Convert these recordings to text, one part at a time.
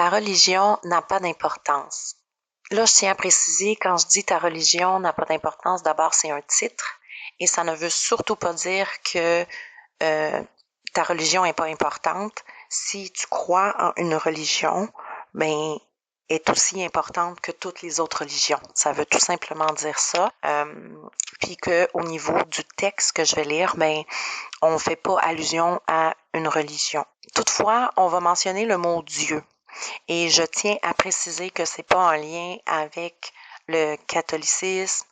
Ta religion n'a pas d'importance. Là, je tiens à préciser, quand je dis ta religion n'a pas d'importance, d'abord, c'est un titre et ça ne veut surtout pas dire que ta religion est pas importante. Si tu crois en une religion, ben, est aussi importante que toutes les autres religions. Ça veut tout simplement dire ça. Puis que au niveau du texte que je vais lire, ben, on fait pas allusion à une religion. Toutefois, on va mentionner le mot Dieu. Et je tiens à préciser que c'est pas en lien avec le catholicisme.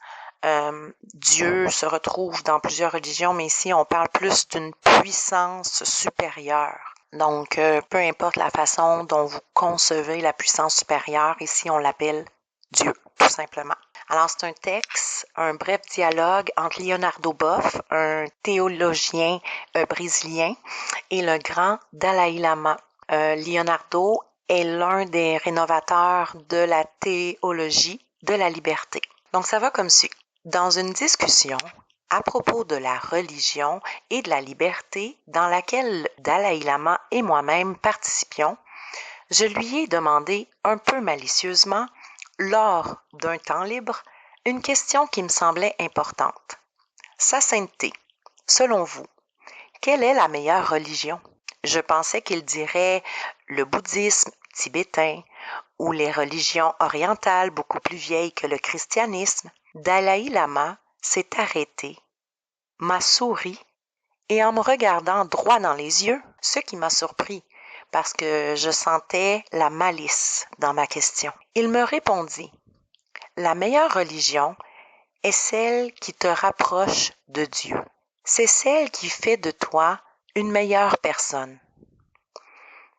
Dieu se retrouve dans plusieurs religions, mais ici on parle plus d'une puissance supérieure. Donc, peu importe la façon dont vous concevez la puissance supérieure, ici on l'appelle Dieu, tout simplement. Alors, c'est un texte, un bref dialogue entre Leonardo Boff, un théologien brésilien, et le grand Dalai Lama. Leonardo est l'un des rénovateurs de la théologie de la liberté. Donc, ça va comme suit. Dans une discussion à propos de la religion et de la liberté dans laquelle Dalai Lama et moi-même participions, je lui ai demandé un peu malicieusement, lors d'un temps libre, une question qui me semblait importante. Sa sainteté, selon vous, quelle est la meilleure religion? Je pensais qu'il dirait le bouddhisme tibétain ou les religions orientales beaucoup plus vieilles que le christianisme. Dalai Lama s'est arrêté, m'a souri et en me regardant droit dans les yeux, ce qui m'a surpris parce que je sentais la malice dans ma question. Il me répondit, la meilleure religion est celle qui te rapproche de Dieu. C'est celle qui fait de toi une meilleure personne.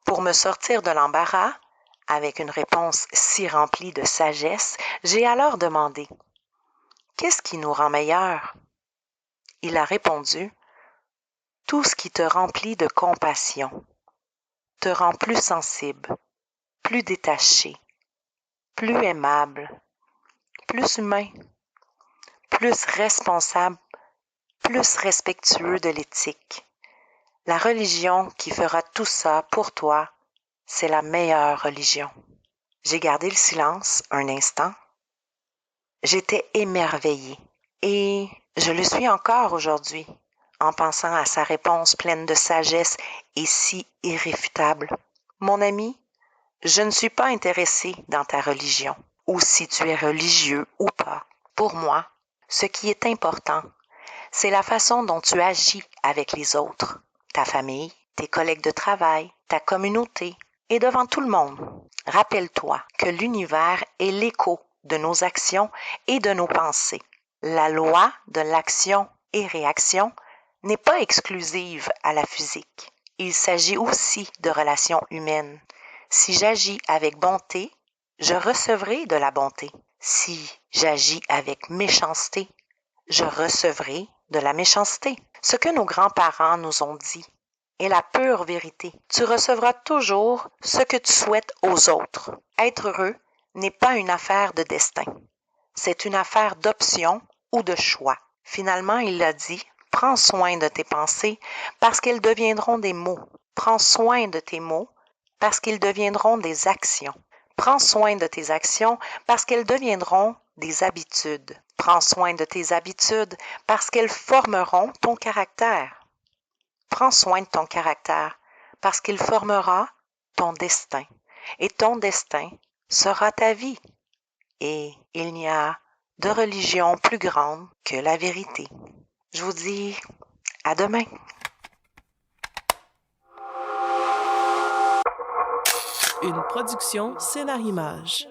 Pour me sortir de l'embarras, avec une réponse si remplie de sagesse, j'ai alors demandé « Qu'est-ce qui nous rend meilleurs ?» Il a répondu « Tout ce qui te remplit de compassion, te rend plus sensible, plus détaché, plus aimable, plus humain, plus responsable, plus respectueux de l'éthique. La religion qui fera tout ça pour toi, c'est la meilleure religion. » J'ai gardé le silence un instant. J'étais émerveillée et je le suis encore aujourd'hui en pensant à sa réponse pleine de sagesse et si irréfutable. Mon ami, je ne suis pas intéressée dans ta religion ou si tu es religieux ou pas. Pour moi, ce qui est important, c'est la façon dont tu agis avec les autres, ta famille, tes collègues de travail, ta communauté et devant tout le monde. Rappelle-toi que l'univers est l'écho de nos actions et de nos pensées. La loi de l'action et réaction n'est pas exclusive à la physique. Il s'agit aussi de relations humaines. Si j'agis avec bonté, je recevrai de la bonté. Si j'agis avec méchanceté, je recevrai de la méchanceté. Ce que nos grands-parents nous ont dit est la pure vérité. Tu recevras toujours ce que tu souhaites aux autres. Être heureux n'est pas une affaire de destin. C'est une affaire d'option ou de choix. Finalement, il a dit, prends soin de tes pensées parce qu'elles deviendront des mots. Prends soin de tes mots parce qu'ils deviendront des actions. Prends soin de tes actions parce qu'elles deviendront des habitudes. Prends soin de tes habitudes parce qu'elles formeront ton caractère. Prends soin de ton caractère parce qu'il formera ton destin. Et ton destin sera ta vie. Et il n'y a de religion plus grande que la vérité. Je vous dis à demain. Une production Scénarimage.